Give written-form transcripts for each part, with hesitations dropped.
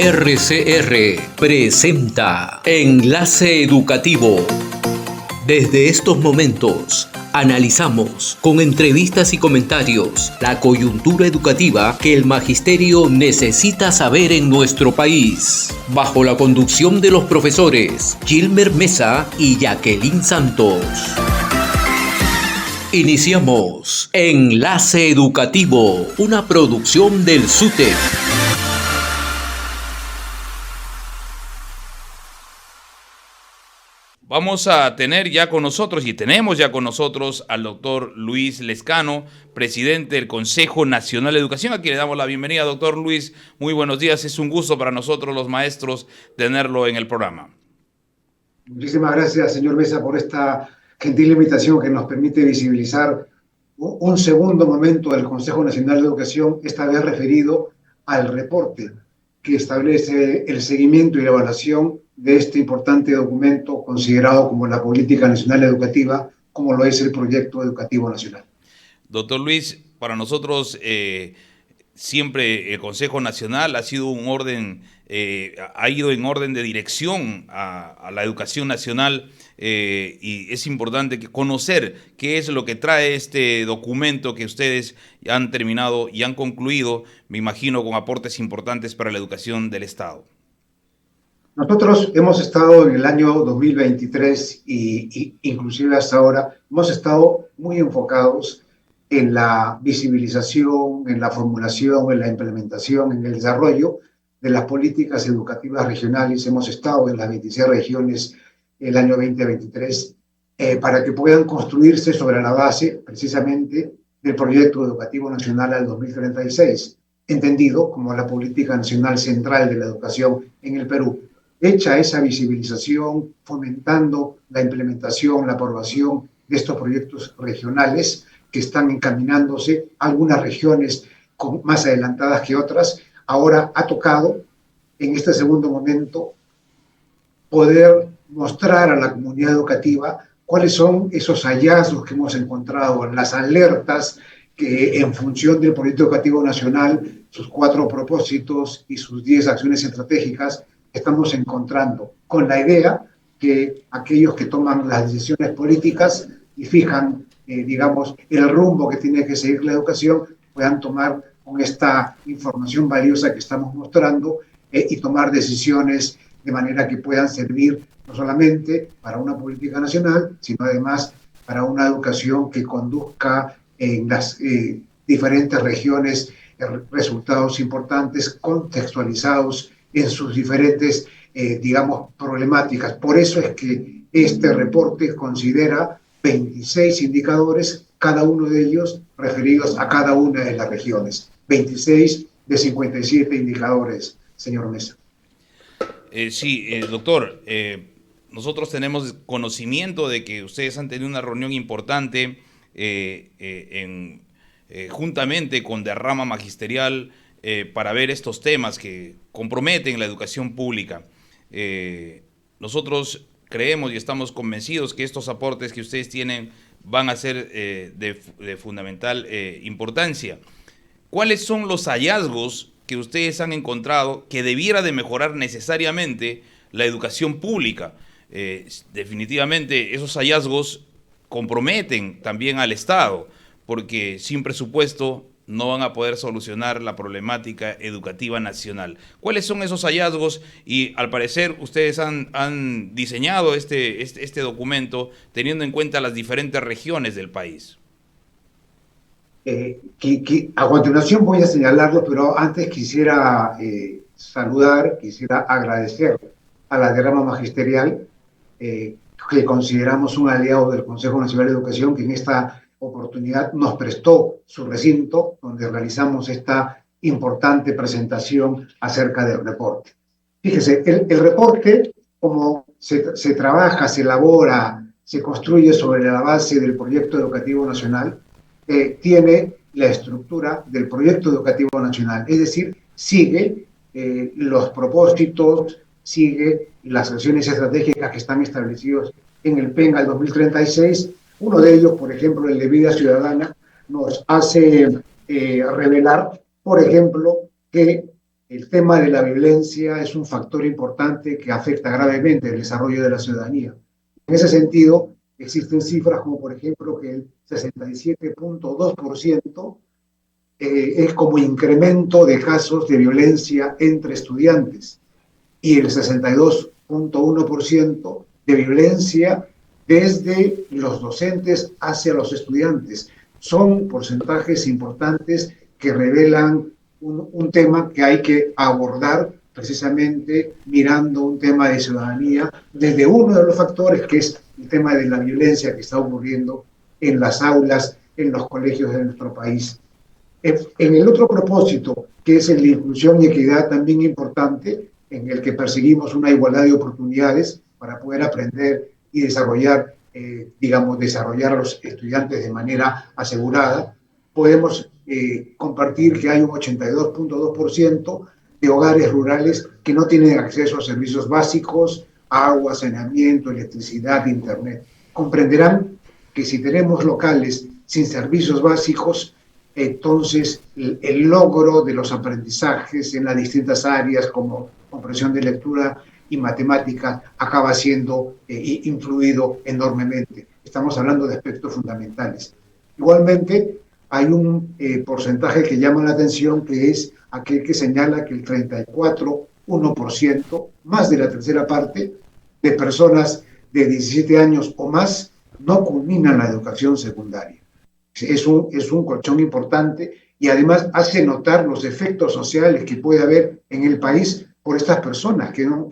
RCR presenta Enlace Educativo. Desde estos momentos analizamos con entrevistas y comentarios la coyuntura educativa que el magisterio necesita saber en nuestro país. Bajo la conducción de los profesores Gilmer Mesa y Jacqueline Santos. Iniciamos Enlace Educativo, una producción del SUTEP. Vamos a tener ya con nosotros, y tenemos ya con nosotros, al doctor Luis Lezcano, presidente del Consejo Nacional de Educación. Aquí le damos la bienvenida, doctor Luis. Muy buenos días. Es un gusto para nosotros, los maestros, tenerlo en el programa. Muchísimas gracias, señor Mesa, por esta gentil invitación que nos permite visibilizar un segundo momento del Consejo Nacional de Educación, esta vez referido al reporte que establece el seguimiento y la evaluación de este importante documento considerado como la Política Nacional Educativa, como lo es el Proyecto Educativo Nacional. Doctor Luis, para nosotros siempre el Consejo Nacional ha sido un orden, ha ido en orden de dirección a la educación nacional, y es importante conocer qué es lo que trae este documento que ustedes han terminado y han concluido, me imagino, con aportes importantes para la educación del Estado. Nosotros hemos estado en el año 2023 y inclusive hasta ahora hemos estado muy enfocados en la visibilización, en la formulación, en la implementación, en el desarrollo de las políticas educativas regionales. Hemos estado en las 26 regiones el año 2023 para que puedan construirse sobre la base precisamente del Proyecto Educativo Nacional al 2036, entendido como la política nacional central de la educación en el Perú. Hecha esa visibilización, fomentando la implementación, la aprobación de estos proyectos regionales que están encaminándose, algunas regiones más adelantadas que otras, ahora ha tocado en este segundo momento poder mostrar a la comunidad educativa cuáles son esos hallazgos que hemos encontrado, las alertas que en función del Proyecto Educativo Nacional, sus 4 propósitos y sus 10 acciones estratégicas, estamos encontrando, con la idea que aquellos que toman las decisiones políticas y fijan, digamos, el rumbo que tiene que seguir la educación, puedan tomar con esta información valiosa que estamos mostrando y tomar decisiones de manera que puedan servir no solamente para una política nacional, sino además para una educación que conduzca en las diferentes regiones resultados importantes, contextualizados en sus diferentes, digamos, problemáticas. Por eso es que este reporte considera 26 indicadores, cada uno de ellos referidos a cada una de las regiones. 26 de 57 indicadores, señor Mesa. Sí, doctor, nosotros tenemos conocimiento de que ustedes han tenido una reunión importante juntamente con Derrama Magisterial para ver estos temas que comprometen la educación pública. Nosotros creemos y estamos convencidos que estos aportes que ustedes tienen van a ser de fundamental importancia. ¿Cuáles son los hallazgos que ustedes han encontrado que debiera de mejorar necesariamente la educación pública? Definitivamente esos hallazgos comprometen también al Estado, porque sin presupuesto no van a poder solucionar la problemática educativa nacional. ¿Cuáles son esos hallazgos? Y al parecer ustedes han diseñado este documento teniendo en cuenta las diferentes regiones del país. A continuación voy a señalarlo, pero antes quisiera quisiera agradecer a la Derrama Magisterial, que consideramos un aliado del Consejo Nacional de Educación, que en esta oportunidad nos prestó su recinto, donde realizamos esta importante presentación acerca del reporte. Fíjese, el reporte, como se trabaja, se elabora, se construye sobre la base del Proyecto Educativo Nacional, tiene la estructura del Proyecto Educativo Nacional, es decir, sigue los propósitos, sigue las acciones estratégicas que están establecidos en el PEN al 2036. Uno de ellos, por ejemplo, el de vida ciudadana, nos hace revelar, por ejemplo, que el tema de la violencia es un factor importante que afecta gravemente el desarrollo de la ciudadanía. En ese sentido, existen cifras como, por ejemplo, que el 67.2% es como incremento de casos de violencia entre estudiantes y el 62.1% de violencia desde los docentes hacia los estudiantes. Son porcentajes importantes que revelan un tema que hay que abordar precisamente mirando un tema de ciudadanía desde uno de los factores que es el tema de la violencia que está ocurriendo en las aulas, en los colegios de nuestro país. En el otro propósito, que es el de inclusión y equidad también importante, en el que perseguimos una igualdad de oportunidades para poder aprender y desarrollar, desarrollar a los estudiantes de manera asegurada, podemos compartir que hay un 82.2% de hogares rurales que no tienen acceso a servicios básicos, agua, saneamiento, electricidad, internet. Comprenderán que si tenemos locales sin servicios básicos, entonces el logro de los aprendizajes en las distintas áreas como comprensión de lectura y matemática acaba siendo influido enormemente. Estamos hablando de aspectos fundamentales. Igualmente, hay un porcentaje que llama la atención, que es aquel que señala que el 34,1%, más de la tercera parte, de personas de 17 años o más no culminan la educación secundaria. Es un colchón importante y además hace notar los efectos sociales que puede haber en el país por estas personas que no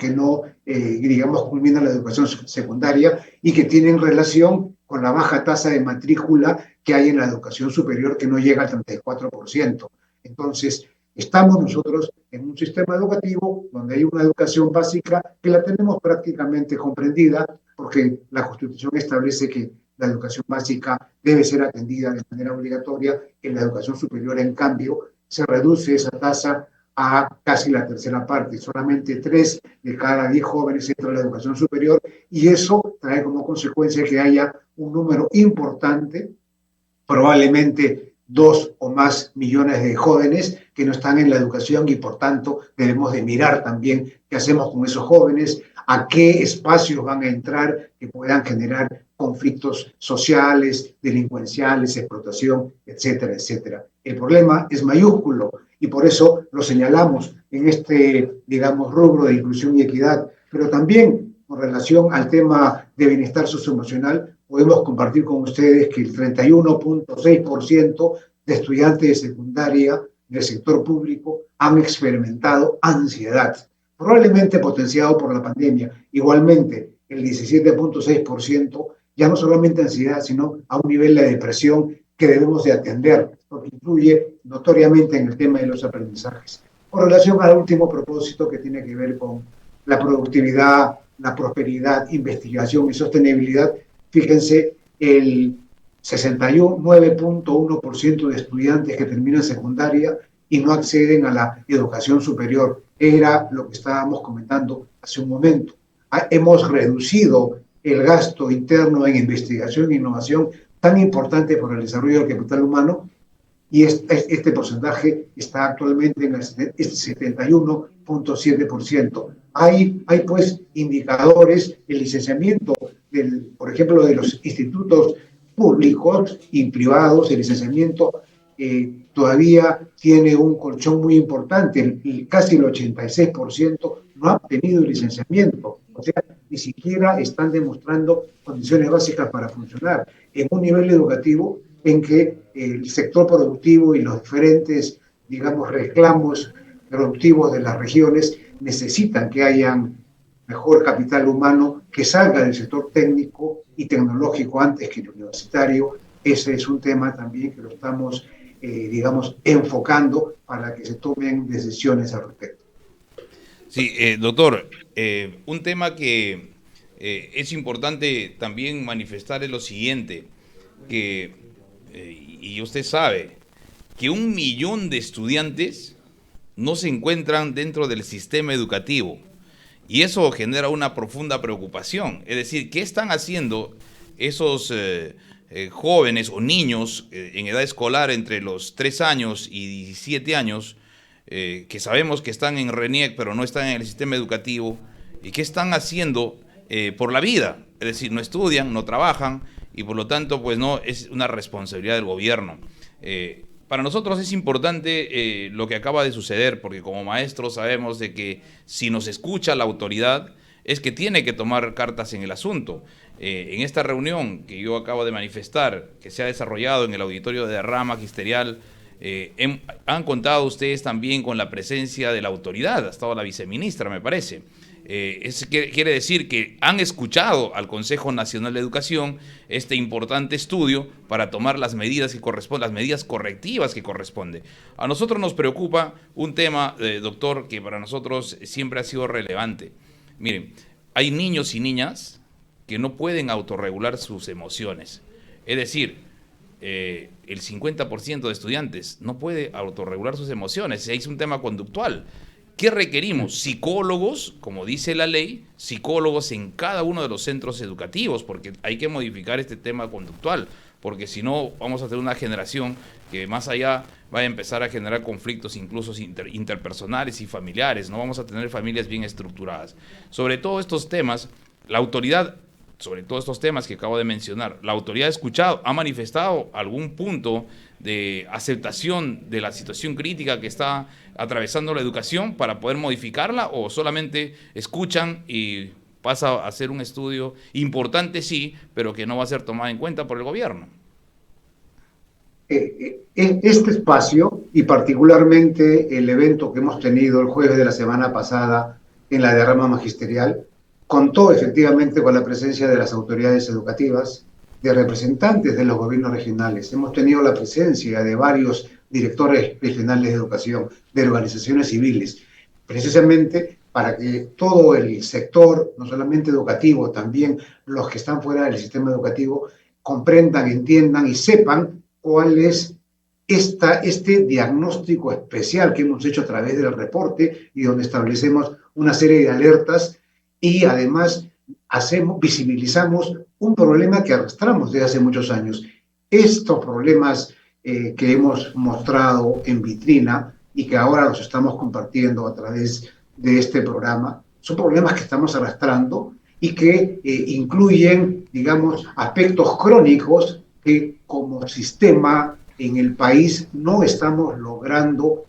culminan la educación secundaria y que tienen relación con la baja tasa de matrícula que hay en la educación superior, que no llega al 34%. Entonces, estamos nosotros en un sistema educativo donde hay una educación básica que la tenemos prácticamente comprendida, porque la Constitución establece que la educación básica debe ser atendida de manera obligatoria. En la educación superior, en cambio, se reduce esa tasa a casi la tercera parte. Solamente 3 de cada 10 jóvenes entran a la educación superior y eso trae como consecuencia que haya un número importante, probablemente 2 o más millones de jóvenes que no están en la educación y por tanto debemos de mirar también qué hacemos con esos jóvenes, a qué espacios van a entrar que puedan generar conflictos sociales, delincuenciales, explotación, etcétera, etcétera. El problema es mayúsculo y por eso lo señalamos en este, rubro de inclusión y equidad, pero también con relación al tema de bienestar socioemocional, podemos compartir con ustedes que el 31.6% de estudiantes de secundaria del sector público han experimentado ansiedad, probablemente potenciado por la pandemia. Igualmente, el 17.6% ya no solamente ansiedad, sino a un nivel de depresión que debemos de atender, porque influye notoriamente en el tema de los aprendizajes. Con relación al último propósito que tiene que ver con la productividad, la prosperidad, investigación y sostenibilidad, fíjense, el 69.1% de estudiantes que terminan secundaria y no acceden a la educación superior. Era lo que estábamos comentando hace un momento. Hemos reducido el gasto interno en investigación e innovación tan importante para el desarrollo del capital humano y este porcentaje está actualmente en el 71.7%. Hay pues indicadores, el licenciamiento, por ejemplo, de los institutos públicos y privados, el licenciamiento todavía tiene un colchón muy importante, casi el 86% no ha tenido el licenciamiento, o sea, ni siquiera están demostrando condiciones básicas para funcionar en un nivel educativo en que el sector productivo y los diferentes, reclamos productivos de las regiones necesitan que hayan mejor capital humano que salga del sector técnico y tecnológico antes que el universitario. Ese es un tema también que lo estamos, enfocando para que se tomen decisiones al respecto. Sí, doctor, un tema que es importante también manifestar es lo siguiente, que, y usted sabe, que 1 millón de estudiantes no se encuentran dentro del sistema educativo y eso genera una profunda preocupación. Es decir, ¿qué están haciendo esos jóvenes o niños en edad escolar entre los 3 años y 17 años que sabemos que están en RENIEC, pero no están en el sistema educativo, y qué están haciendo por la vida. Es decir, no estudian, no trabajan, y por lo tanto, pues no, es una responsabilidad del gobierno. Para nosotros es importante lo que acaba de suceder, porque como maestros sabemos de que si nos escucha la autoridad, es que tiene que tomar cartas en el asunto. En esta reunión que yo acabo de manifestar, que se ha desarrollado en el auditorio de Rama Magisterial, han contado ustedes también con la presencia de la autoridad, ha estado la viceministra, me parece. Eso quiere decir que han escuchado al Consejo Nacional de Educación este importante estudio para tomar las medidas que corresponden, las medidas correctivas que corresponden. A nosotros nos preocupa un tema, doctor, que para nosotros siempre ha sido relevante. Miren, hay niños y niñas que no pueden autorregular sus emociones. Es decir, el 50% de estudiantes no puede autorregular sus emociones. Es un tema conductual. ¿Qué requerimos? Psicólogos, como dice la ley, psicólogos en cada uno de los centros educativos, porque hay que modificar este tema conductual, porque si no vamos a tener una generación que más allá va a empezar a generar conflictos incluso interpersonales y familiares, no vamos a tener familias bien estructuradas. Sobre todos estos temas, la autoridad, sobre todos estos temas que acabo de mencionar, la autoridad ha escuchado, ha manifestado algún punto de aceptación de la situación crítica que está atravesando la educación para poder modificarla, o solamente escuchan y pasa a ser un estudio importante, sí, pero que no va a ser tomado en cuenta por el gobierno. Este espacio, y particularmente el evento que hemos tenido el jueves de la semana pasada en la Rama Magisterial, contó efectivamente con la presencia de las autoridades educativas, de representantes de los gobiernos regionales. Hemos tenido la presencia de varios directores regionales de educación, de organizaciones civiles, precisamente para que todo el sector, no solamente educativo, también los que están fuera del sistema educativo, comprendan, entiendan y sepan cuál es este diagnóstico especial que hemos hecho a través del reporte, y donde establecemos una serie de alertas y además visibilizamos un problema que arrastramos desde hace muchos años. Estos problemas que hemos mostrado en vitrina y que ahora los estamos compartiendo a través de este programa, son problemas que estamos arrastrando y que incluyen, digamos, aspectos crónicos que como sistema en el país no estamos logrando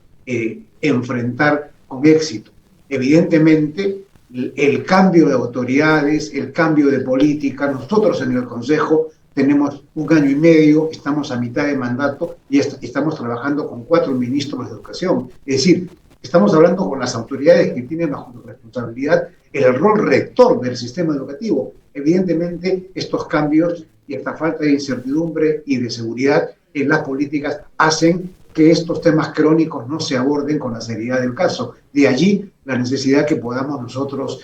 enfrentar con éxito. Evidentemente, el cambio de autoridades, el cambio de política, nosotros en el Consejo tenemos 1 año y medio, estamos a mitad de mandato y estamos trabajando con 4 ministros de educación. Es decir, estamos hablando con las autoridades que tienen bajo su responsabilidad el rol rector del sistema educativo. Evidentemente, estos cambios y esta falta de incertidumbre y de seguridad en las políticas hacen que estos temas crónicos no se aborden con la seriedad del caso. De allí la necesidad que podamos nosotros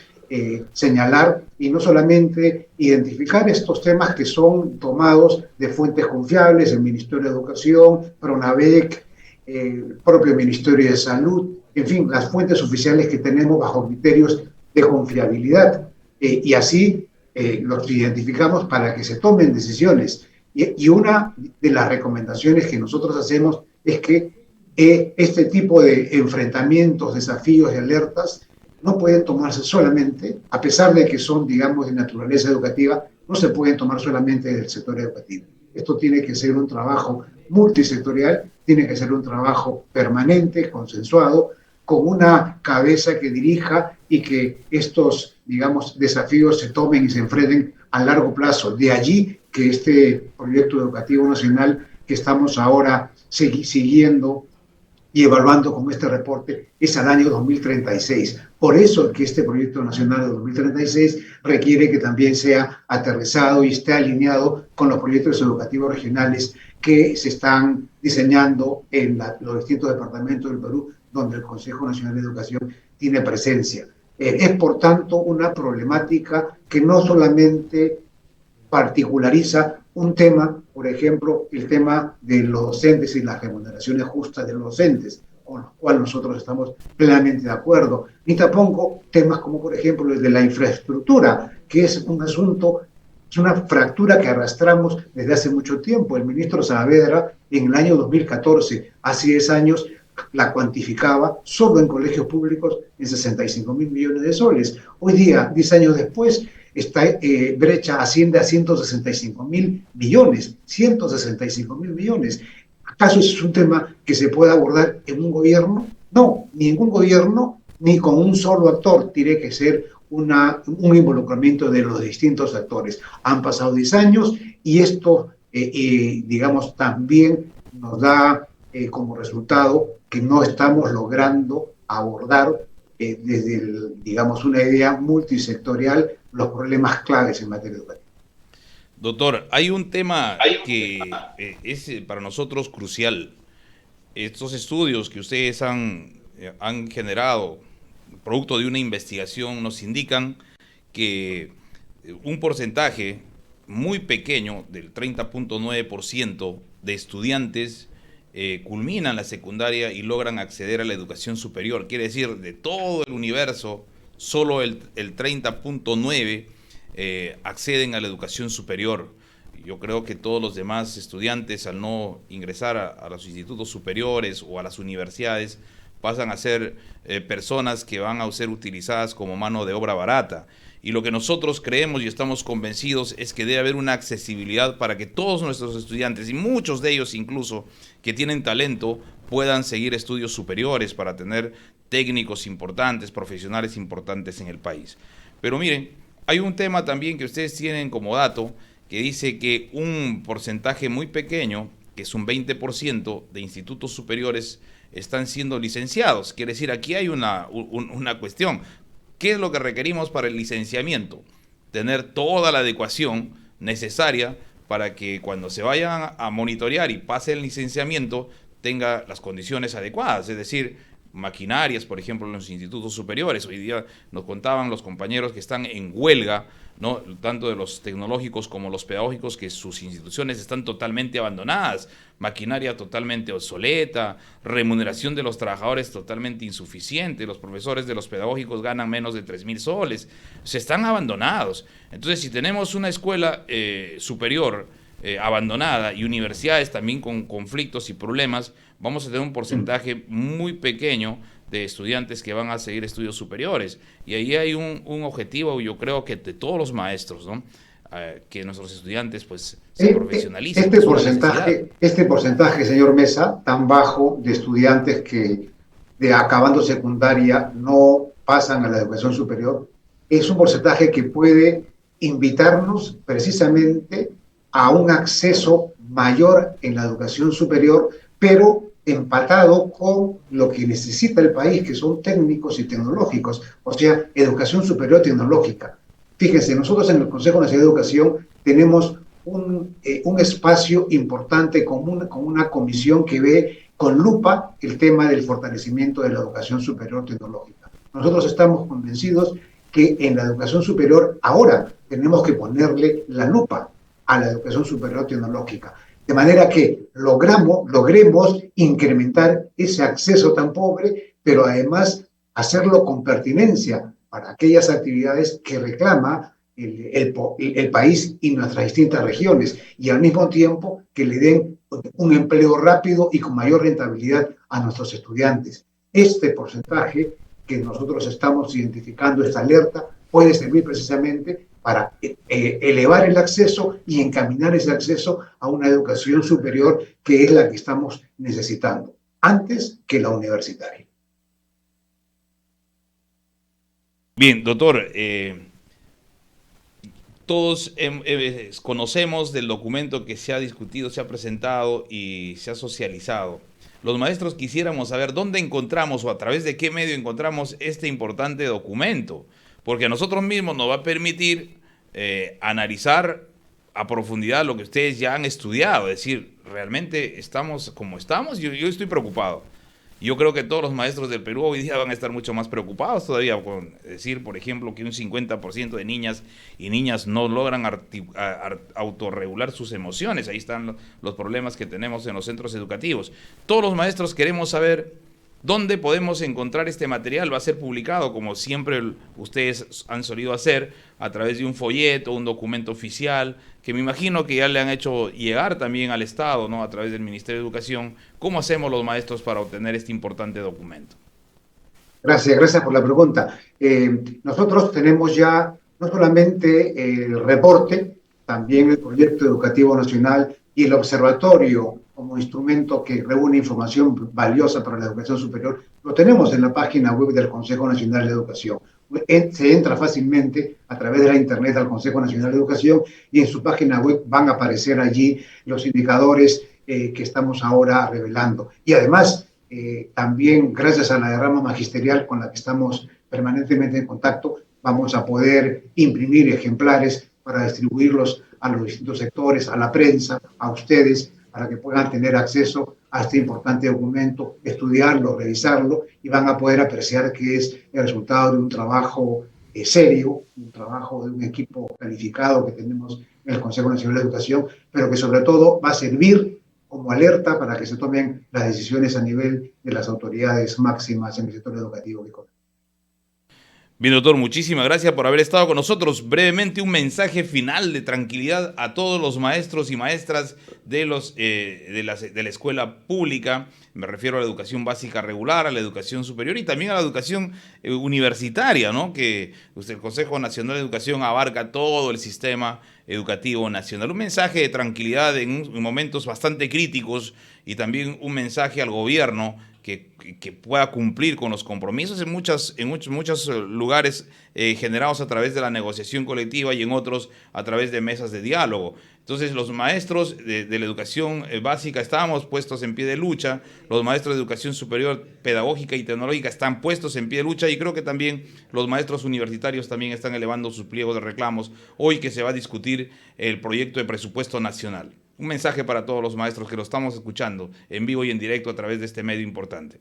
señalar y no solamente identificar estos temas que son tomados de fuentes confiables, el Ministerio de Educación, PRONAVEC, el propio Ministerio de Salud, en fin, las fuentes oficiales que tenemos bajo criterios de confiabilidad, y así los identificamos para que se tomen decisiones. Y una de las recomendaciones que nosotros hacemos es que este tipo de enfrentamientos, desafíos y alertas no pueden tomarse solamente, a pesar de que son, digamos, de naturaleza educativa, no se pueden tomar solamente del sector educativo. Esto tiene que ser un trabajo multisectorial, tiene que ser un trabajo permanente, consensuado, con una cabeza que dirija y que estos, digamos, desafíos se tomen y se enfrenten a largo plazo. De allí que este proyecto educativo nacional que estamos ahora siguiendo y evaluando con este reporte es al año 2036. Por eso que este proyecto nacional de 2036 requiere que también sea aterrizado y esté alineado con los proyectos educativos regionales que se están diseñando en los distintos departamentos del Perú, donde el Consejo Nacional de Educación tiene presencia. Es, por tanto, una problemática que no solamente particulariza un tema, por ejemplo, el tema de los docentes y las remuneraciones justas de los docentes, con los cuales nosotros estamos plenamente de acuerdo, ni tampoco temas como, por ejemplo, el de la infraestructura, que es un asunto, es una fractura que arrastramos desde hace mucho tiempo. El ministro Saavedra, en el año 2014, hace 10 años, la cuantificaba solo en colegios públicos en 65.000 millones de soles. Hoy día, 10 años después, esta brecha asciende a 165.000 millones, 165.000 millones. ¿Acaso es un tema que se puede abordar en un gobierno? No, ningún gobierno, ni con un solo actor, tiene que ser un involucramiento de los distintos actores. Han pasado 10 años y esto, digamos, también nos da como resultado que no estamos logrando abordar desde, digamos, una idea multisectorial los problemas claves en materia educativa. Doctor, hay un tema que es para nosotros crucial. Estos estudios que ustedes han generado, producto de una investigación, nos indican que un porcentaje muy pequeño, del 30.9% de estudiantes, culminan la secundaria y logran acceder a la educación superior. Quiere decir, de todo el universo, solo el 30.9% acceden a la educación superior. Yo creo que todos los demás estudiantes, al no ingresar a los institutos superiores o a las universidades, pasan a ser personas que van a ser utilizadas como mano de obra barata. Y lo que nosotros creemos y estamos convencidos es que debe haber una accesibilidad para que todos nuestros estudiantes, y muchos de ellos incluso que tienen talento, puedan seguir estudios superiores para tener técnicos importantes, profesionales importantes en el país. Pero miren, hay un tema también que ustedes tienen como dato, que dice que un porcentaje muy pequeño, que es un 20% de institutos superiores, están siendo licenciados. Quiere decir, aquí hay una cuestión. ¿Qué es lo que requerimos para el licenciamiento? Tener toda la adecuación necesaria para que cuando se vayan a monitorear y pase el licenciamiento tenga las condiciones adecuadas, es decir, maquinarias, por ejemplo, en los institutos superiores. Hoy día nos contaban los compañeros que están en huelga, ¿no?, tanto de los tecnológicos como los pedagógicos, que sus instituciones están totalmente abandonadas, maquinaria totalmente obsoleta, remuneración de los trabajadores totalmente insuficiente, los profesores de los pedagógicos ganan menos de 3.000 soles, se están abandonados. Entonces, si tenemos una escuela superior abandonada y universidades también con conflictos y problemas, vamos a tener un porcentaje muy pequeño de estudiantes que van a seguir estudios superiores. Y ahí hay un objetivo, yo creo que de todos los maestros, ¿no?, que nuestros estudiantes pues se profesionalicen. Este porcentaje, señor Mesa, tan bajo de estudiantes que acabando secundaria no pasan a la educación superior, es un porcentaje que puede invitarnos precisamente a un acceso mayor en la educación superior, pero empatado con lo que necesita el país, que son técnicos y tecnológicos, o sea, educación superior tecnológica. Fíjense, nosotros en el Consejo Nacional de Educación tenemos un espacio importante con una comisión que ve con lupa el tema del fortalecimiento de la educación superior tecnológica. Nosotros estamos convencidos que en la educación superior ahora tenemos que ponerle la lupa a la educación superior tecnológica, de manera que logremos incrementar ese acceso tan pobre, pero además hacerlo con pertinencia para aquellas actividades que reclama el país y nuestras distintas regiones, y al mismo tiempo que le den un empleo rápido y con mayor rentabilidad a nuestros estudiantes. Este porcentaje que nosotros estamos identificando, esta alerta, puede servir precisamente para elevar el acceso y encaminar ese acceso a una educación superior que es la que estamos necesitando, antes que la universitaria. Bien, doctor, todos conocemos del documento que se ha discutido, se ha presentado y se ha socializado. Los maestros quisiéramos saber dónde encontramos o a través de qué medio encontramos este importante documento, porque a nosotros mismos nos va a permitir analizar a profundidad lo que ustedes ya han estudiado, es decir, realmente estamos como estamos. Yo estoy preocupado. Yo creo que todos los maestros del Perú hoy día van a estar mucho más preocupados todavía con decir, por ejemplo, que un 50% de niñas y niñas no logran autorregular sus emociones. Ahí están los problemas que tenemos en los centros educativos. Todos los maestros queremos saber ¿Dónde podemos encontrar este material? ¿Va a ser publicado, como siempre ustedes han solido hacer, a través de un folleto, un documento oficial, que me imagino que ya le han hecho llegar también al Estado, ¿no?, a través del Ministerio de Educación? ¿Cómo hacemos los maestros para obtener este importante documento? Gracias por la pregunta. Nosotros tenemos ya no solamente el reporte, también el proyecto educativo nacional y el observatorio como instrumento que reúne información valiosa para la educación superior. Lo tenemos en la página web del Consejo Nacional de Educación. Se entra fácilmente a través de la internet al Consejo Nacional de Educación y en su página web van a aparecer allí los indicadores que estamos ahora revelando. Y además, también gracias a la derrama magisterial con la que estamos permanentemente en contacto, vamos a poder imprimir ejemplares para distribuirlos a los distintos sectores, a la prensa, a ustedes, para que puedan tener acceso a este importante documento, estudiarlo, revisarlo, y van a poder apreciar que es el resultado de un trabajo serio, un trabajo de un equipo calificado que tenemos en el Consejo Nacional de Educación, pero que sobre todo va a servir como alerta para que se tomen las decisiones a nivel de las autoridades máximas en el sector educativo. Bien, doctor, muchísimas gracias por haber estado con nosotros. Brevemente, un mensaje final de tranquilidad a todos los maestros y maestras de la escuela pública. Me refiero a la educación básica regular, a la educación superior y también a la educación universitaria, ¿no? Que el Consejo Nacional de Educación abarca todo el sistema educativo nacional. Un mensaje de tranquilidad en momentos bastante críticos y también un mensaje al gobierno que pueda cumplir con los compromisos en muchos lugares generados a través de la negociación colectiva y en otros a través de mesas de diálogo. Entonces, los maestros de la educación básica estábamos puestos en pie de lucha, los maestros de educación superior, pedagógica y tecnológica están puestos en pie de lucha, y creo que también los maestros universitarios también están elevando sus pliegos de reclamos hoy que se va a discutir el proyecto de presupuesto nacional. Un mensaje para todos los maestros que lo estamos escuchando en vivo y en directo a través de este medio importante.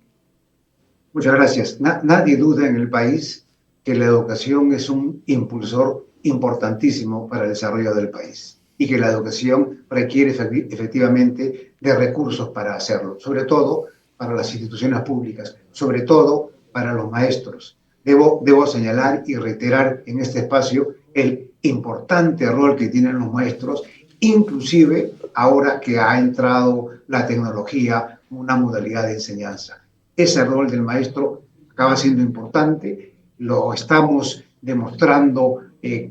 Muchas gracias. Nadie duda en el país que la educación es un impulsor importantísimo para el desarrollo del país y que la educación requiere efectivamente de recursos para hacerlo, sobre todo para las instituciones públicas, sobre todo para los maestros. Debo señalar y reiterar en este espacio el importante rol que tienen los maestros, inclusive ahora que ha entrado la tecnología como una modalidad de enseñanza. Ese rol del maestro acaba siendo importante, lo estamos demostrando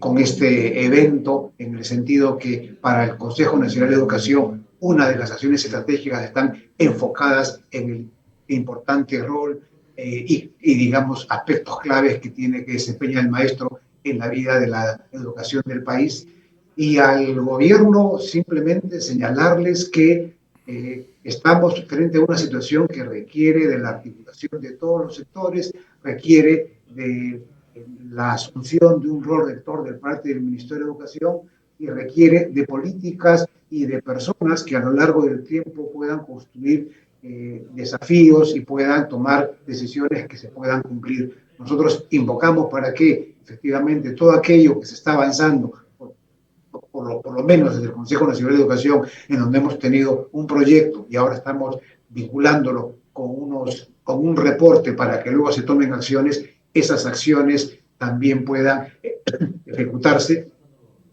con este evento, en el sentido que para el Consejo Nacional de Educación una de las acciones estratégicas están enfocadas en el importante rol y digamos, aspectos claves que tiene que desempeñar el maestro en la vida de la educación del país. Y al gobierno simplemente señalarles que estamos frente a una situación que requiere de la articulación de todos los sectores, requiere de la asunción de un rol rector de parte del Ministerio de Educación y requiere de políticas y de personas que a lo largo del tiempo puedan construir desafíos y puedan tomar decisiones que se puedan cumplir. Nosotros invocamos para que efectivamente todo aquello que se está avanzando, por lo menos desde el Consejo Nacional de Educación, en donde hemos tenido un proyecto y ahora estamos vinculándolo con un reporte para que luego se tomen acciones, esas acciones también puedan ejecutarse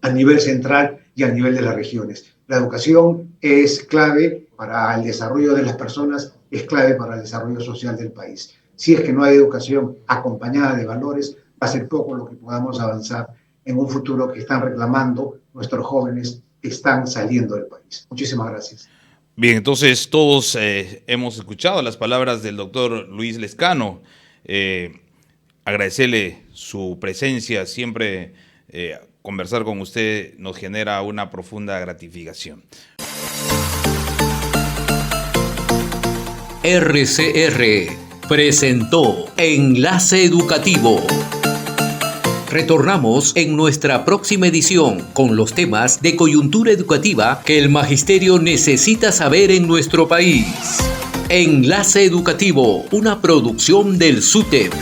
a nivel central y a nivel de las regiones. La educación es clave para el desarrollo de las personas, es clave para el desarrollo social del país. Si es que no hay educación acompañada de valores, va a ser poco lo que podamos avanzar en un futuro que están reclamando nuestros jóvenes que están saliendo del país. Muchísimas gracias. Bien, entonces todos hemos escuchado las palabras del doctor Luis Lezcano. Agradecerle su presencia, siempre conversar con usted nos genera una profunda gratificación. RCR presentó Enlace Educativo. Retornamos en nuestra próxima edición con los temas de coyuntura educativa que el magisterio necesita saber en nuestro país. Enlace Educativo, una producción del SUTEP.